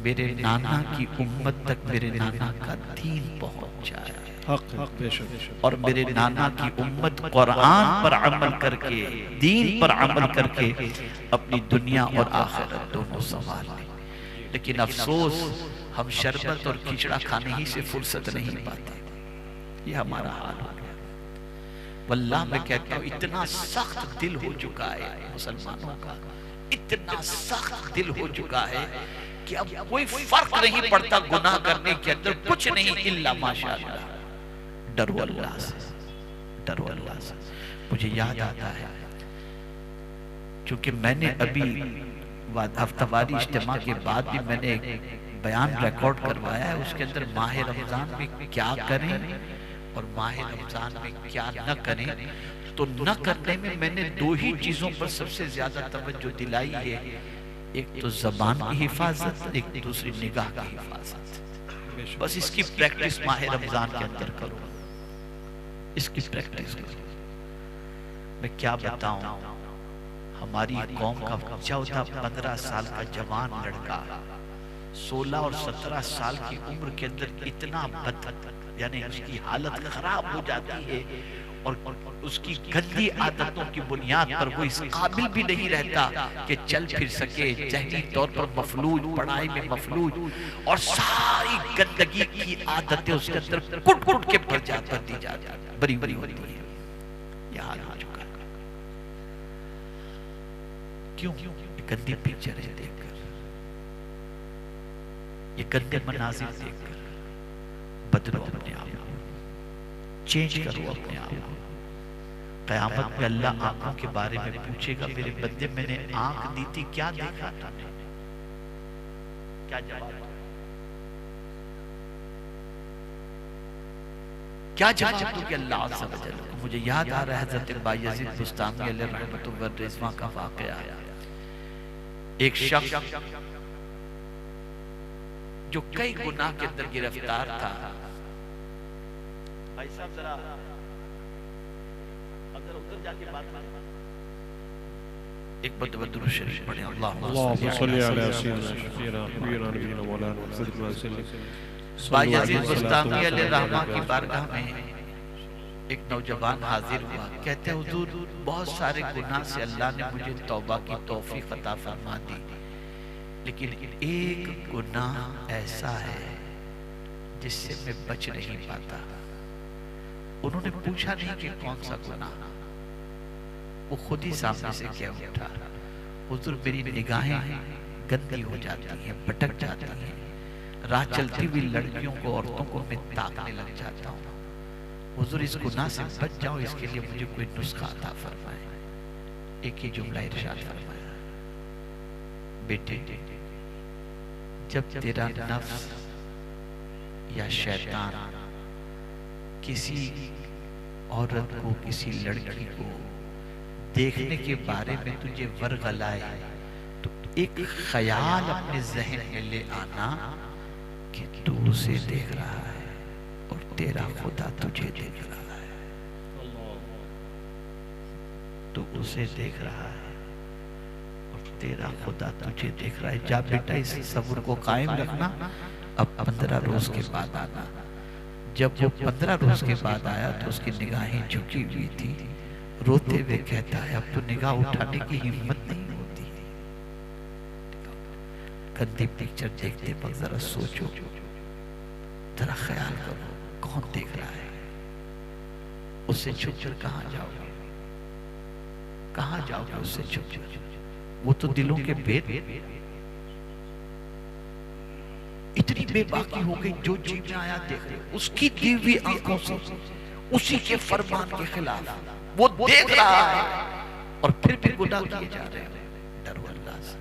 मेरे नाना की उम्मत तक मेरे नाना का दीन पहुंच जाए, और मेरे नाना की उम्मत कुरान पर अमल करके, दीन पर अमल करके अपनी दुनिया और आखिरत दोनों संभाल ले। लेकिन अफसोस हम शरबत और खिचड़ा खाने ही से फुर्सत नहीं पाते। ये हमारा हाल हो गया। वल्लाह मैं कहता हूँ इतना सख्त दिल हो चुका है मुसलमानों का, इतना सख्त दिल हो चुका है कि अब कोई फर्क नहीं पड़ता गुनाह करने के अंदर, कुछ नहीं इल्ला माशाअल्लाह। डरो अल्लाह से, डरो अल्लाह से। मुझे याद आता है, क्योंकि मैंने अभी हफ्तावारी इज्तिमा के बाद भी मैंने एक बयान रिकॉर्ड करवाया है, उसके अंदर माह रमजान में क्या करें और माह रमजान में क्या न करें। तो न करने में मैंने दो ही चीजों पर सबसे ज्यादा तवज्जो दिलाई है, एक तो जबान की हिफाजत, एक दूसरी निगाह की हिफाजत। बस इसकी प्रैक्टिस माह रमजान के अंदर करो, इसकी प्रैक्टिस करो। मैं क्या बताऊं, हमारी कौम का 14-15 साल का जवान लड़का 16 और 17 साल की उम्र के अंदर इतना यानी उसकी हालत खराब हो जाती है, और उसकी गंदी आदतों की बुनियाद पर वो इस काबिल भी नहीं रहता कि चल फिर सके, ज़हनी तौर पर मफलूज, पढ़ाई में मफलूज, और सारी गंदगी की आदतें उसके अंदर कुट कुट के भर दी जाती है, बड़ी बड़ी होती है। यह हाल हो चुका है। क्यों? गंदी पिक्चर है देखकर, ये गंदे मनाजिर देखकर बदलो अपने आप, चेंज करो अपने आप। क़यामत में अल्लाह आंखों के बारे में पूछेगा, मेरे बंदे मैंने आंख दी थी, क्या देखा तूने? क्या जवाब? क्या जवाब दूंगी अल्लाह अज़्ज़ा व जल्ल? मुझे याद आ रहा है हज़रत बायज़ीद बुस्तामी अलैहि रहमतुल्लाह व रिज़वान का वाक़या। एक शख्स जो कई गुनाह के अंदर गिरफ्तार था, भाई साहब जरा अंदर उधर जाके बात करें। एक मरतबा दुरूद शरीफ पढ़ें, अल्लाहुम्मा सल्ली अला सय्यिदिना शफीना नबीना नबीना मौलाना सल्लल्लाहु बायज़ीद बुस्तामी अलैहि रहमतुल्लाह की बारगाह में एक नौजवान हाजिर हुआ। कहते हुजूर, बहुत सारे गुनाह से अल्लाह ने मुझे तौबा की तौफीक अता फरमा दी, लेकिन एक गुनाह ऐसा है जिससे मैं बच नहीं पाता। उन्होंने पूछा नहीं कि कौन सा गुनाह, वो खुद ही सामने से क्या उठा, हुजूर मेरी निगाहें गंदी हो जाती हैं, भटक जाती हैं, राह चलती हुई लड़कियों को, औरतों को मैं ताकने लग जाता हूँ। हुजूर इस गुनाह से बच जाओ, इसके लिए मुझे कोई नुस्खा अता फरमाए। एक ही जुमला इरशाद फरमाया, बेटे जब तेरा नफ्स या शैतान किसी औरत को, किसी लड़की को देखने के बारे में तुझे वर्गलाए, तो एक ख्याल अपने जहन में ले आना कि तू उसे देख रहा है और तेरा खुदा तुझे देख रहा है। तू उसे देख रहा है और तेरा खुदा तुझे देख रहा है। जा बेटा इस तस्वुर को कायम रखना। अब 15 रोज के बाद आना। जब वो 15 रोज के बाद आया तो उसकी निगाहें झुकी हुई थी, रोते हुए कहता है अब तो निगाह उठाने की हिम्मत नहीं होती। गंदी पिक्चर देखते वक्त जरा सोचो, जरा ख्याल करो, कौन देख रहा है? उससे छुप कर कहां जाओगे? कहां जाओगे उससे छुप कर? वो तो दिलों के भेद इतनी बेबाकी हो गई, जो जीव में आया देख रहे, उसकी दी हुई आंखों से उसी के फरमान के खिलाफ वो देख रहा है और फिर भी गुनाह किए जा रहे हैं। डरो अल्लाह से,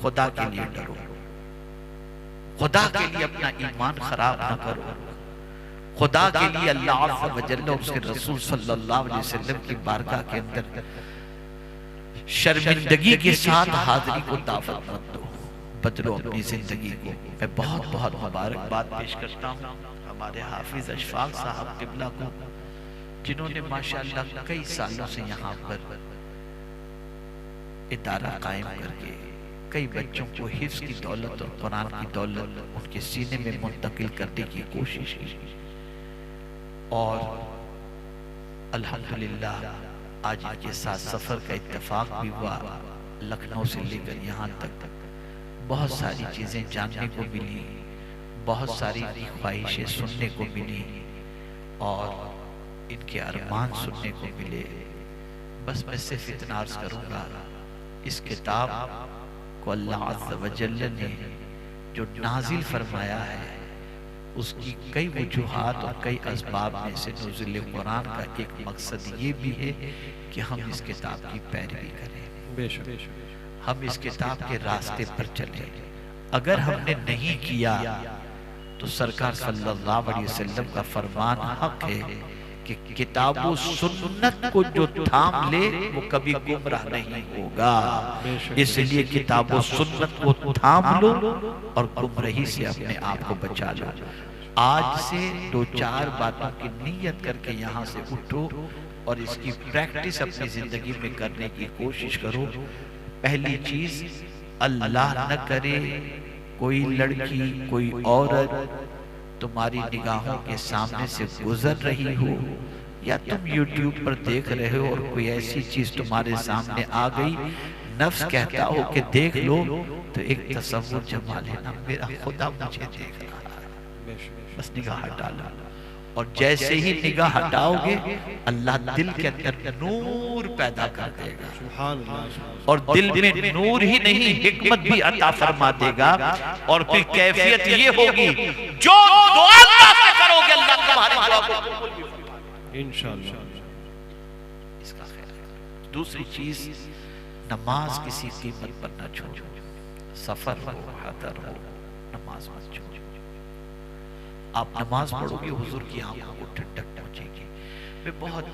खुदा के लिए डरो, खुदा के लिए अपना ईमान खराब ना करो, खुदा के लिए अल्लाह अज़्ज़ व जल्ल और उसके रसूल सल्लल्लाहु अलैहि वसल्लम की बारगाह के अंदर शर्मिंदगी के साथ हाजिरी को दावत मत दो, बदलो अपनी जिंदगी को। मैं बहुत बहुत मुबारकबाद पेश करता हूँ हमारे हाफिज अशफाक साहब किबला को, जिन्होंने माशाअल्लाह कई सालों से यहाँ पर इदारा कायम करके कई बच्चों को हिफ्ज़ की दौलत और कुरान की दौलत उनके सीने में मुंतकिल करने की कोशिश की, और अल्हम्दुलिल्लाह आज इनके साथ सफर का इत्तेफाक भी हुआ। लखनऊ से लेकर यहाँ तक बहुत सारी चीजें जानने को मिली, बहुत सारी ख्वाहिशें सुनने को मिली और इनके अरमान सुनने को मिले। बस मैं सिर्फ इतना अर्ज करूंगा, इस किताब को अल्लाह अज़्ज़ व जल्ल ने जो नाजिल फरमाया है उसकी कई वजूहात और कई असबाब में से नुज़ुल कुरान का एक मकसद ये भी है कि हम इस किताब की पैरवी करें, हम इस किताब के रास्ते पर चलें। अगर हमने नहीं किया तो सरकार सल्लल्लाहु अलैहि वसल्लम का फरमान हक है कि किताबो सुन्नत को जो थाम ले वो कभी गुमराह नहीं होगा। इसलिए किताबो सुन्नत को थाम लो और गुमराही से अपने आप को बचा लो। आज से दो चार बातों की नीयत करके यहाँ से उठो और इसकी प्रैक्टिस अपनी जिंदगी में करने की कोशिश करो। पहली चीज, अल्लाह न करे कोई लड़की कोई औरत तुम्हारी निगाहों के सामने से गुजर रही हो या तुम YouTube पर देख रहे हो और कोई ऐसी चीज तुम्हारे सामने आ गई, नफ्स कहता हो कि देख लो, तो एक तसव्वुर जमा लेना, मेरा खुदा मुझे देख रहा है, बस निगाह हटा लो। और जैसे ही निगाह हटाओगे अल्लाह दिल के अंदर नूर पैदा कर देगा, और दिल में नूर ही नहीं हिकमत भी अता फरमा देगा। और फिर कैफियत ये होगी, जो दुआ अल्लाह से करोगे अल्लाह तुम्हारी दुआ को इंशाअल्लाह। इसका ख्याल रखो। दूसरी चीज, नमाज किसी कीमत पर न छोड़ो, सफर हो हदर हो नमाज मत छोड़ो। आप नमाज पढ़ोगे हुजूर की आंखों को ठंडक पहुंचेगी। वे बहुत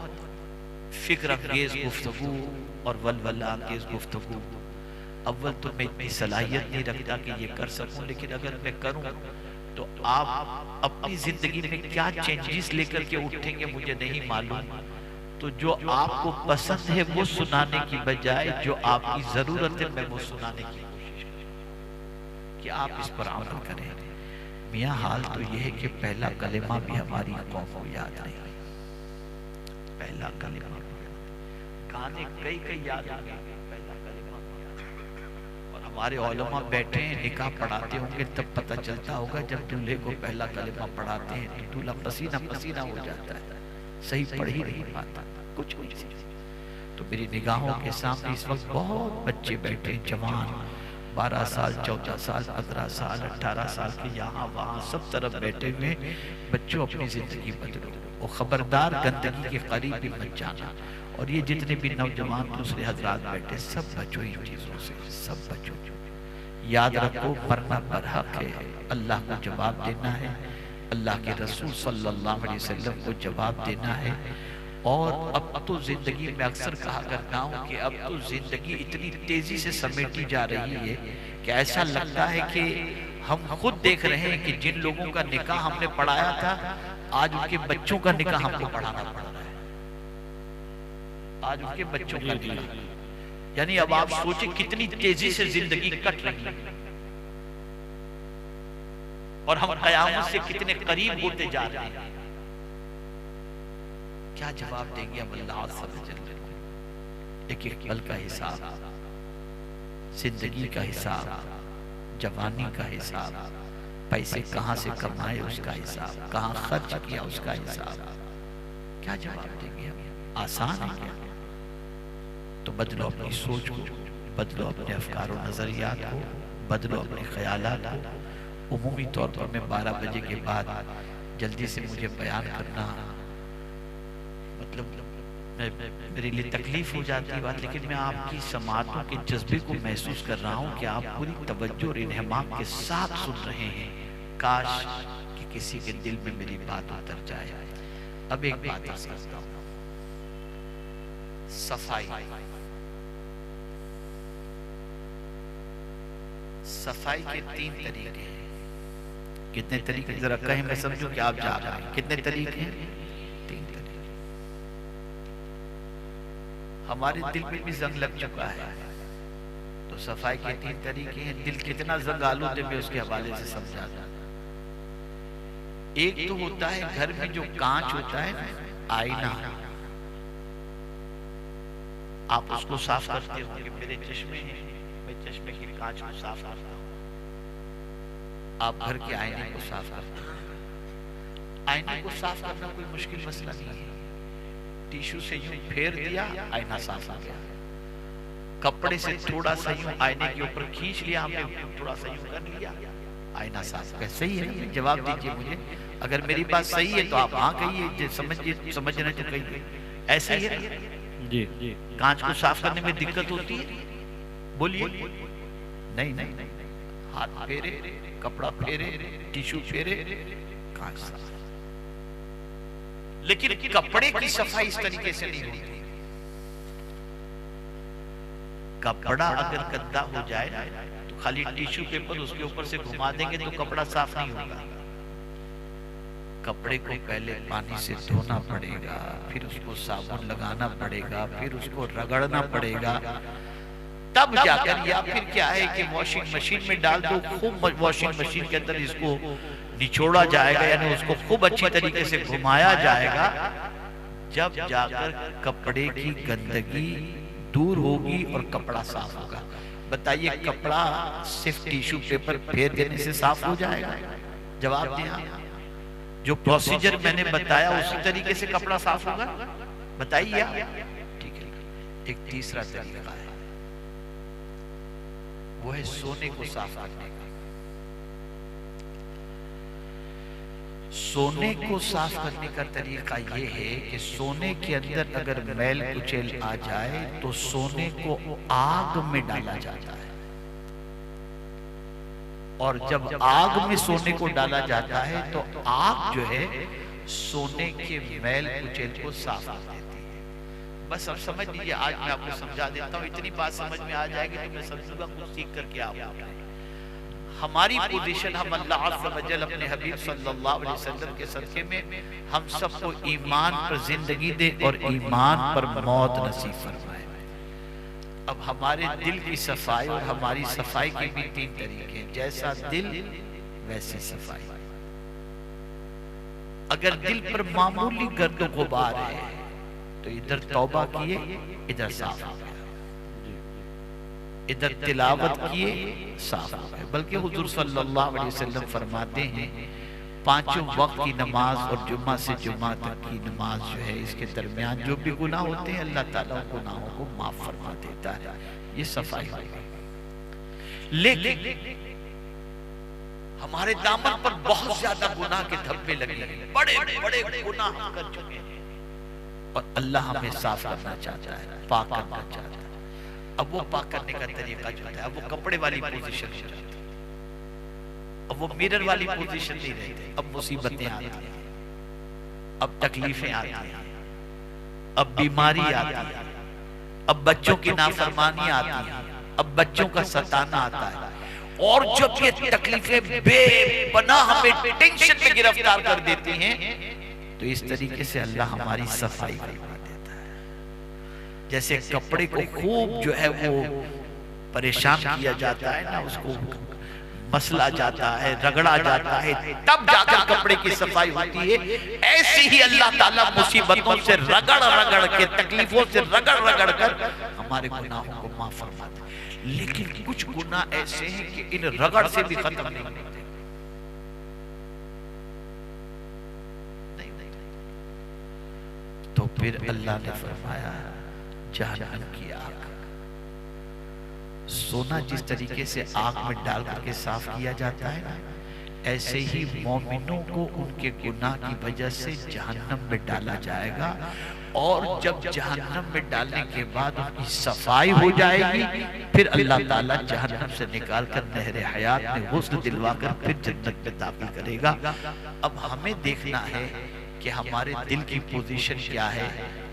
फिक्र अंगेज गुफ्तगू और वलवला अंगेज गुफ्तगू, अव्वल तो मैं इतनी सलाहियत नहीं रखता कि ये कर सकूं, लेकिन अगर मैं करूं तो आप अपनी जिंदगी में क्या चेंजेस लेकर के उठेंगे मुझे नहीं मालूम। तो जो आपको पसंद है वो सुनाने की बजाय जो आपकी जरूरत है मैं वो सुनाने की कोशिश करूं कि आप इस पर अमल करें। मियाँ हाल तो यह है कि पहला कलेमा भी हमारी कौम को याद नहीं, पहला कलेमा, गाने कई कई याद आ गए, पहला कलेमा याद। और हमारे उलमा बैठे हैं निकाह पढ़ाते होंगे तब पता चलता होगा, जब दूल्हे को पहला कलेमा पढ़ाते हैं तो दूल्हा पसीना पसीना हो जाता है, सही पढ़ ही नहीं पाता कुछ कुछ। तो मेरी निगाहों के सामने इस वक्त बहुत बच्चे बैठे, जवान 12 साल 14 साल 15 साल 18 साल के, यहाँ वहाँ सब तरफ बैठे हुए बच्चों, अपनी जिंदगी बदलो और खबरदार गंदगी के करीब भी मत जाना। और ये जितने भी नौजवान दूसरे हजरात बैठे सब बचो इन चीजों से, सब बचो। याद रखो मरना बरहक है, अल्लाह को जवाब देना है, अल्लाह के रसूल सल्लल्लाहु अलैहि वसल्लम को जवाब देना है। और अब तो जिंदगी में अक्सर कहा करता हूँ कि अब तो जिंदगी इतनी तेजी से समेटी जा रही है कि ऐसा लगता है कि हम खुद देख रहे हैं कि जिन लोगों का निकाह हमने पढ़ाया था आज उनके बच्चों का निकाह हमको पढ़ाना पड़ रहा है, आज उनके बच्चों का निकाह। यानी अब आप सोचिए कितनी तेजी से जिंदगी कट रही है और हम कयामत से कितने करीब होते जा रहे हैं। क्या जवाब देंगे हम अल्लाह अज़्ज़ एक एक पल का हिसाब, जिंदगी का हिसाब, जवानी का हिसाब, पैसे कहाँ से कमाए उसका हिसाब, कहाँ खर्च किया उसका हिसाब। क्या जवाब देंगे हम? आसान है क्या? तो बदलो अपनी सोच को, बदलो अपने अफकार और नजरियात को, बदलो अपने ख्यालात को। उमूमी तौर पर मैं 12 बजे के बाद जल्दी से मुझे बयान करना मतलब मेरे लिए तकलीफ हो जाती है बात, लेकिन मैं आपकी समातों के जज्बे को महसूस कर रहा हूँ कि आप पूरी तवज्जो और इन्हमाम के साथ सुन रहे हैं। काश कि किसी के दिल में मेरी बात उतर जाए। अब एक बात अर्ज करता हूँ, सफाई। सफाई के 3 तरीके हैं। कितने तरीके जरा कहें, मैं समझूं कि आप जा रहे हैं। कितने तरीके हैं? 3 तरीके। हमारे दिल में भी जंग लग चुका है, तो सफाई के 3 तरीके हैं। दिल कितना जंग आलूदे में उसके हवाले से समझा था। एक तो होता है घर में जो कांच होता है ना, आईना, आप उसको साफ करते होंगे। मेरे चश्मे हैं, मैं चश्मे के कांच को साफ करता हूं। आप घर के आईने को साफ करते हैं। आईने को साफ करना कोई मुश्किल मसला नहीं है। टिश्यू से यूं फेर दिया, आईना साफ हो गया। कपड़े से थोड़ा सा यूं आईने के ऊपर खींच लिया हमने, थोड़ा सा यूं कर लिया, आईना साफ हो गया। सही है? जवाब दीजिए मुझे, अगर मेरी बात सही है तो आप हाँ कहिए, समझना तो कहिए। ऐसा ही है जी जी। कांच को साफ करने में दिक्कत होती है? बोलिए। नहीं नहीं, हाथ फेरे, कपड़ा फेरे, टिश्यू फेरे, कांच साफ। लेकिन कपड़े की सफाई इस तरीके से नहीं होती। कपड़ा अगर गंदा हो जाए ना, तो खाली टिश्यू पेपर उसके ऊपर से घुमा देंगे तो कपड़ा साफ नहीं होगा। कपड़े को पहले पानी से धोना पड़ेगा, फिर उसको साबुन लगाना पड़ेगा, फिर उसको रगड़ना पड़ेगा, तब जाकर, या फिर क्या है कि वॉशिंग मशीन में डाल दो, खूब वॉशिंग मशीन के अंदर इसको निचोड़ा जाएगा, यानी उसको खूब अच्छी तरीके से घुमाया जाएगा, जब जाकर कपड़े की गंदगी दूर होगी और कपड़ा साफ होगा। बताइए, कपड़ा सिर्फ टिश्यू पेपर फेर देने से साफ हो जाएगा? जवाब दें आप। जो प्रोसीजर मैंने बताया उसी तरीके से कपड़ा साफ होगा? बताइए आप। ठीक है। एक तीसरा तरीका है, वो है सोने को साफ करने का। सोने को साफ करने का तरीका यह है कि सोने के अंदर अगर मैल कुचैल आ जाए तो सोने को आग में डाला जाता है, और जब आग में सोने को डाला जाता है तो आग जो है सोने के मैल कुचैल को साफ कर देती है। बस अब समझ लीजिए, आज मैं आपको समझा देता हूँ, इतनी बात समझ में आ जाएगी तो मैं समझूंगा कुछ सीख करके आप हमारी पोजीशन, हम अल्लाह अज़्ज़ व जल अपने हबीब सल्लल्लाहु अलैहि वसल्लम के सदके में हम सबको ईमान पर जिंदगी दे और ईमान पर मौत नसीब फरमाए। अब हमारे दिल की सफाई और हमारी सफाई के भी 3 तरीके हैं। जैसा दिल वैसी सफाई। अगर दिल पर मामूली गर्द गुबार है तो इधर तौबा किए, इधर साफ हो गया, इधर तिलावत किए, साफ हो गए। बल्कि हुजूर सल्लल्लाहु अलैहि वसल्लम फरमाते हैं, 5 वक्त की नमाज और जुम्मा से जुम्मा तक की नमाज जो है, इसके दरमियान जो भी गुनाह होते हैं अल्लाह ताला उन गुनाहों को माफ फरमा देता है। ये सफाई हो गई। लेकिन हमारे दामन पर बहुत ज्यादा गुनाह के धब्बे लगे, बड़े बड़े गुनाह हम कर चुके हैं, और अल्लाह हमें साफ करना चाहता है, पाक करना चाहता है। अब वो पाक करने का तरीका जो है, अब वो कपड़े वाली पोजीशन हो जाती है, अब वो मिरर वाली पोजीशन नहीं रहती। अब मुसीबतें आती हैं, अब तकलीफें आती हैं, अब बीमारी आती है, अब बच्चों की नाफरमानी आती है, अब बच्चों का सताना आता है, और जब ये तकलीफें बेपनाह हमें टेंशन में गिरफ्तार कर देती हैं, तो इस तरीके से अल्लाह हमारी सफाई करवा देता है। जैसे कपड़े को खूब जो है वो परेशान किया जाता है ना, उसको मसला जाता है, रगड़ा जाता है, तब जाकर कपड़े की सफाई होती है। ऐसे ही अल्लाह ताला मुसीबतों से रगड़ रगड़ के, तकलीफों से रगड़ रगड़ कर हमारे गुनाहों को माफ फरमाता है। लेकिन कुछ गुनाह ऐसे हैं कि इन रगड़ से भी खत्म नहीं होते। फिर अल्लाह ने फरमाया जहन्नम की आग। सोना जिस तरीके से आग में डाल करके साफ किया जाता है ना, ऐसे ही मोमिनों को उनके गुनाह की वजह से जहन्नम में डाला जाएगा। और जब जहन्नम में डालने के बाद उनकी सफाई हो जाएगी, फिर अल्लाह ताला जहन्नम से निकालकर नहर हयात में गुस्ल दिलवाकर फिर जन्नत में दाखिल करेगा। अब हमें देखना है कि हमारे दिल की पोजीशन क्या है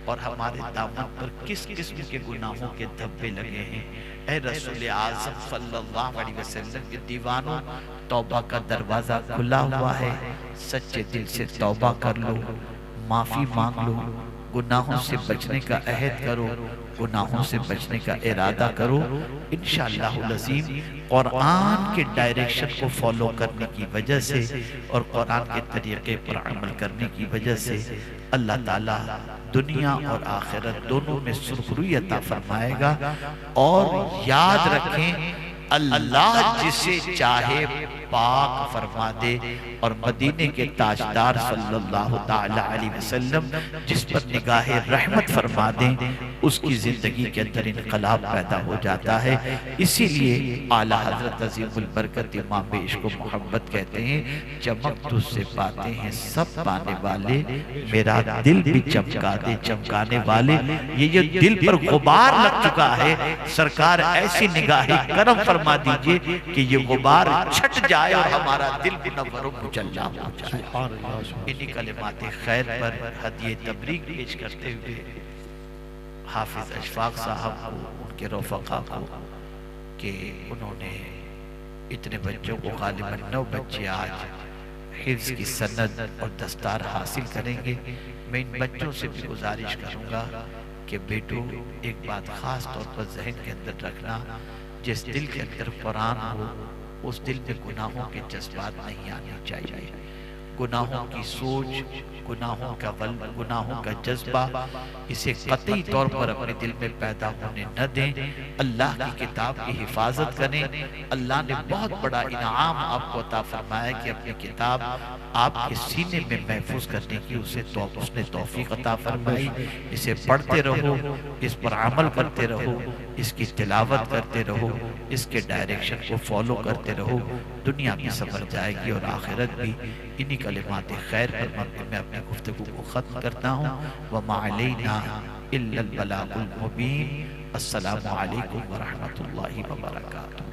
और हमारे दामन पर किस किस्म के गुनाहों के धब्बे लगे हैं। ऐ रसूल आज़म सल्लल्लाहु अलैहि वसल्लम के दीवानों, तौबा का दरवाजा खुला हुआ है। सच्चे दिल से तौबा कर लो, माफी मांग लो, गुनाहों से बचने का अहद करो, गुनाहों से बचने का इरादा करो। इंशाअल्लाहुल अज़ीम कुरान के डायरेक्शन को फॉलो करने की वजह से और कुरान के तरीके पर अमल करने की वजह से अल्लाह ताला दुनिया और आखिरत दोनों में सुरखरुई अता फरमाएगा। और याद रखें, अल्लाह जिसे चाहे पाक फरमा दे, और मदीने के ताजदार सल्लल्लाहु ताला अलैहि वसल्लम जिस पर निगाहे रहमत फरमा दें, उसकी जिंदगी के अंदर इनकलाब पैदा हो जाता है। इसीलिए आला हजरत अज़ीमुल बरकत इमाम इश्क व मोहब्बत कहते हैं, चमक तुझसे पाते हैं सब पाने वाले, मेरा दिल भी चमका दे चमकाने वाले। ये जो दिल पर गुबार लग चुका है, सरकार ऐसी निगाहे करम फरमा दीजिए कि ये गुबार छट जाए और हमारा दिल मुनव्वर मुजल्ला हो जाए। इन्हीं कलिमात खैर पर हदिये तबरीक पेश करते हुए हाफिज अशफाक साहब को, उनके रफ़क़ा को, कि उन्होंने इतने बच्चों को, गालिबन 9 बच्चे आज हिफ्ज़ की सनद और दस्तार हासिल करेंगे। मैं इन बच्चों से भी गुजारिश करूँगा कि बेटो एक बात ख़ास तौर पर जहन के अंदर रखना, जिस दिल के अंदर कुरान हो उस दिल में गुनाहों के जज्बात नहीं आने चाहिए। गुनाहों की सोच, गुनाहों का वल, गुनाहों का जज्बा, इसे कतई तौर पर अपने दिल में पैदा होने न दें। अल्लाह की किताब की हिफाजत करें। अल्लाह ने बहुत बड़ा इनाम आपको अता फरमाया कि अपनी किताब आपके सीने में महफूज करने की उसने तौफीक अता फरमाई। इसे पढ़ते रहो, इस पर अमल करते रहो, इसकी तिलावत करते रहो, इसके डायरेक्शन को फॉलो करते रहो। दुनिया भी संवर जाएगी और आखिरत भी। इन्हीं कलिमात खैर पर मैं अपनी गुफ्तगू को ख़त्म करता हूँ। वमा अलैना इल्लल बलागुल मुबीन। अस्सलामु अलैकुम व रहमतुल्लाहि व बरकातुहू।